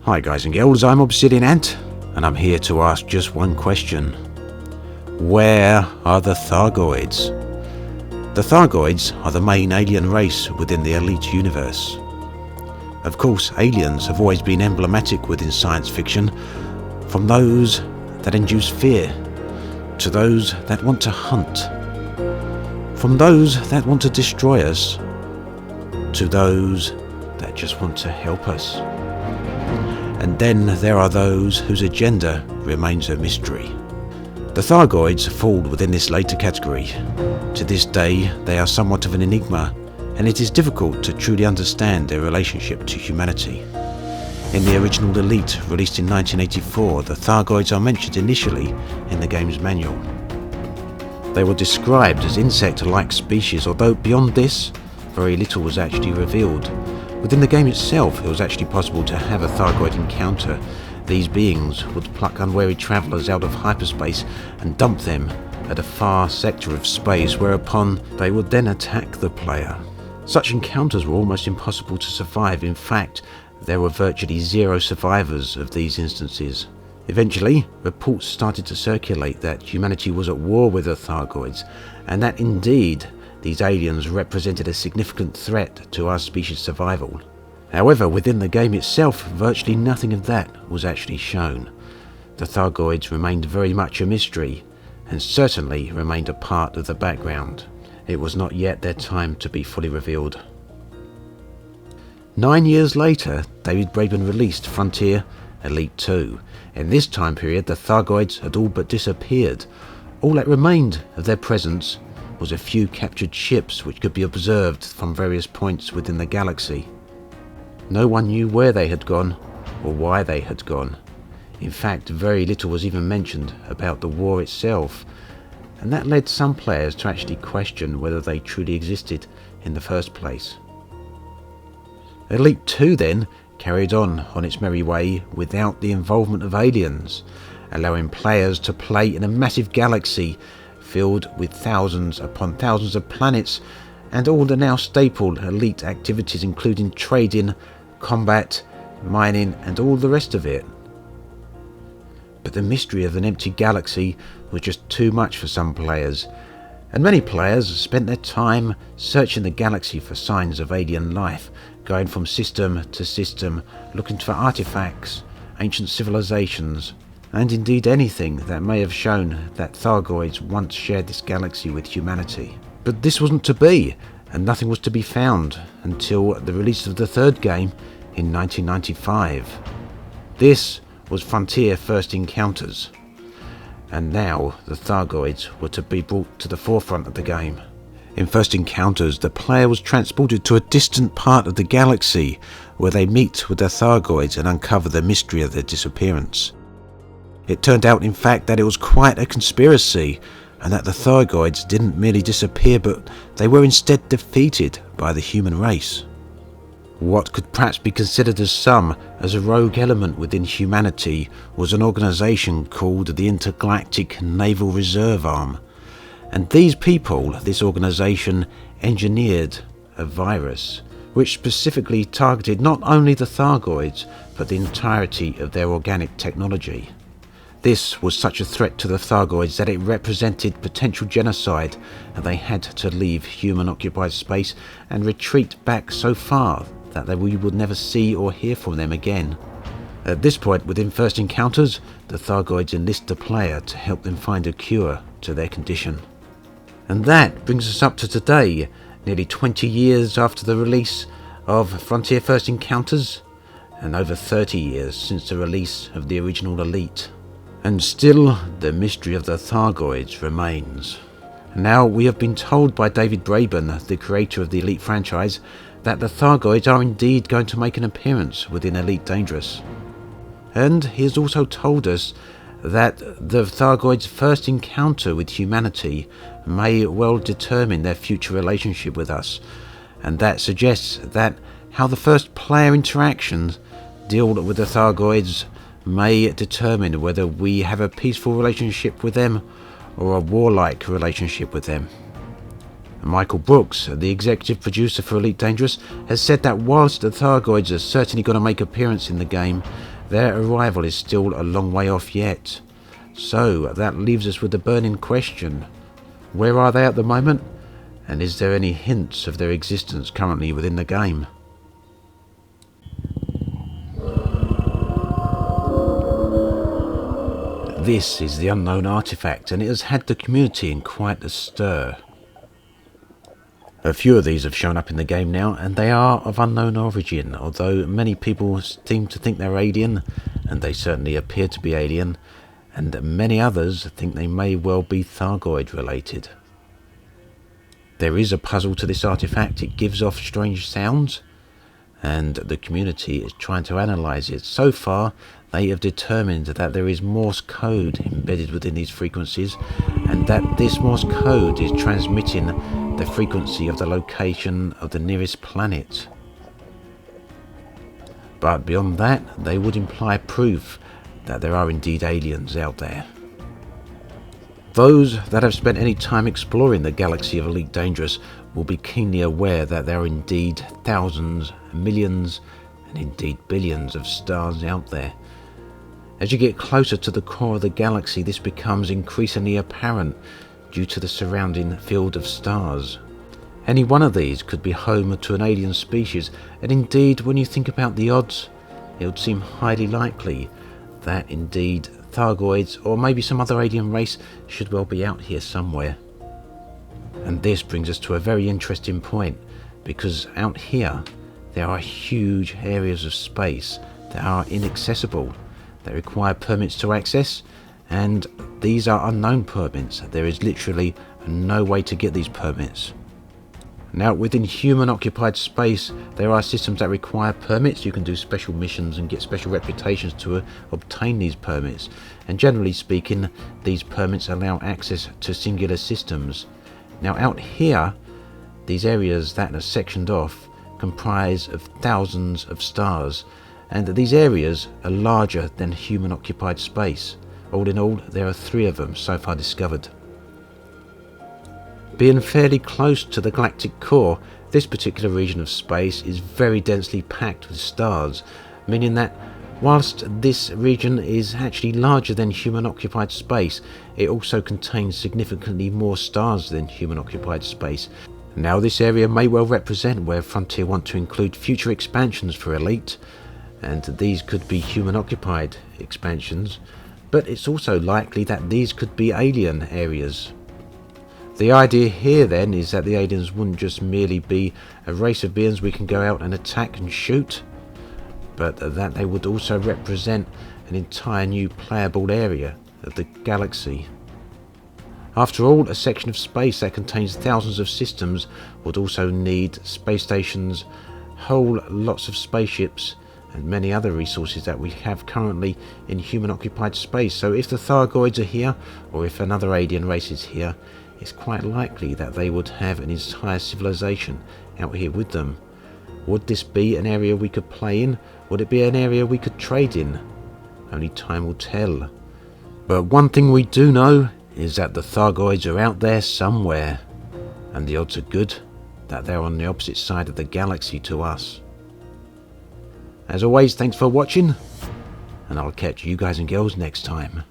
Hi guys and girls, I'm Obsidian Ant, and I'm here to ask just one question. Where are the Thargoids? The Thargoids are the main alien race within the Elite universe. Of course, aliens have always been emblematic within science fiction, from those that induce fear, to those that want to hunt, from those that want to destroy us, to those that just want to help us. And then there are those whose agenda remains a mystery. The Thargoids fall within this later category. To this day, they are somewhat of an enigma, and it is difficult to truly understand their relationship to humanity. In the original Elite, released in 1984, the Thargoids are mentioned initially in the game's manual. They were described as insect-like species, although beyond this, very little was actually revealed. Within the game itself, it was actually possible to have a Thargoid encounter. These beings would pluck unwary travellers out of hyperspace and dump them at a far sector of space, whereupon they would then attack the player. Such encounters were almost impossible to survive. In fact, there were virtually zero survivors of these instances. Eventually, reports started to circulate that humanity was at war with the Thargoids, and that indeed these aliens represented a significant threat to our species' survival. However, within the game itself, virtually nothing of that was actually shown. The Thargoids remained very much a mystery, and certainly remained a part of the background. It was not yet their time to be fully revealed. 9 years later, David Braben released Frontier Elite 2. In this time period, the Thargoids had all but disappeared. All that remained of their presence was a few captured ships which could be observed from various points within the galaxy. No one knew where they had gone or why they had gone. In fact, very little was even mentioned about the war itself, and that led some players to actually question whether they truly existed in the first place. Elite 2 then carried on its merry way without the involvement of aliens, allowing players to play in a massive galaxy filled with thousands upon thousands of planets, and all the now staple Elite activities including trading, combat, mining and all the rest of it. But the mystery of an empty galaxy was just too much for some players, and many players spent their time searching the galaxy for signs of alien life, going from system to system, looking for artifacts, ancient civilizations, and indeed anything that may have shown that Thargoids once shared this galaxy with humanity. But this wasn't to be, and nothing was to be found until the release of the third game in 1995. This was Frontier First Encounters, and now the Thargoids were to be brought to the forefront of the game. In First Encounters, the player was transported to a distant part of the galaxy where they meet with the Thargoids and uncover the mystery of their disappearance. It turned out, in fact, that it was quite a conspiracy, and that the Thargoids didn't merely disappear, but they were instead defeated by the human race. What could perhaps be considered as a rogue element within humanity was an organisation called the Intergalactic Naval Reserve Arm. And these people, this organisation, engineered a virus which specifically targeted not only the Thargoids, but the entirety of their organic technology. This was such a threat to the Thargoids that it represented potential genocide, and they had to leave human-occupied space and retreat back so far that we would never see or hear from them again. At this point, within First Encounters, the Thargoids enlist the player to help them find a cure to their condition. And that brings us up to today, nearly 20 years after the release of Frontier First Encounters, and over 30 years since the release of the original Elite. And still, the mystery of the Thargoids remains. Now, we have been told by David Braben, the creator of the Elite franchise, that the Thargoids are indeed going to make an appearance within Elite Dangerous. And he has also told us that the Thargoids' first encounter with humanity may well determine their future relationship with us, and that suggests that how the first player interactions deal with the Thargoids may determine whether we have a peaceful relationship with them or a warlike relationship with them. Michael Brooks, the executive producer for Elite Dangerous, has said that whilst the Thargoids are certainly going to make an appearance in the game, their arrival is still a long way off yet. So that leaves us with the burning question: where are they at the moment, and is there any hints of their existence currently within the game? This is the unknown artifact, and it has had the community in quite a stir. A few of these have shown up in the game now, and they are of unknown origin, although many people seem to think they're alien, and they certainly appear to be alien, and many others think they may well be Thargoid related. There is a puzzle to this artifact. It gives off strange sounds, and the community is trying to analyse it. So far, they have determined that there is Morse code embedded within these frequencies, and that this Morse code is transmitting the frequency of the location of the nearest planet. But beyond that, they would imply proof that there are indeed aliens out there. Those that have spent any time exploring the galaxy of Elite Dangerous will be keenly aware that there are indeed thousands, millions, and indeed billions of stars out there. As you get closer to the core of the galaxy, this becomes increasingly apparent due to the surrounding field of stars. Any one of these could be home to an alien species, and indeed, when you think about the odds, it would seem highly likely that indeed Thargoids, or maybe some other alien race, should well be out here somewhere. And this brings us to a very interesting point, because out here there are huge areas of space that are inaccessible. They require permits to access, and these are unknown permits. There is literally no way to get these permits. Now, within human occupied space, there are systems that require permits. You can do special missions and get special reputations to obtain these permits, and generally speaking, these permits allow access to singular systems. Now, out here, these areas that are sectioned off comprise of thousands of stars, and these areas are larger than human occupied space. All in all, there are 3 of them so far discovered. Being fairly close to the galactic core, this particular region of space is very densely packed with stars, meaning that whilst this region is actually larger than human occupied space, it also contains significantly more stars than human occupied space. Now, this area may well represent where Frontier want to include future expansions for Elite, and these could be human occupied expansions, but it's also likely that these could be alien areas. The idea here then is that the aliens wouldn't just merely be a race of beings we can go out and attack and shoot, but that they would also represent an entire new playable area of the galaxy. After all, a section of space that contains thousands of systems would also need space stations, whole lots of spaceships, and many other resources that we have currently in human occupied space. So if the Thargoids are here, or if another alien race is here, it's quite likely that they would have an entire civilization out here with them. Would this be an area we could play in? Would it be an area we could trade in? Only time will tell. But one thing we do know is that the Thargoids are out there somewhere, and the odds are good that they're on the opposite side of the galaxy to us. As always, thanks for watching, and I'll catch you guys and girls next time.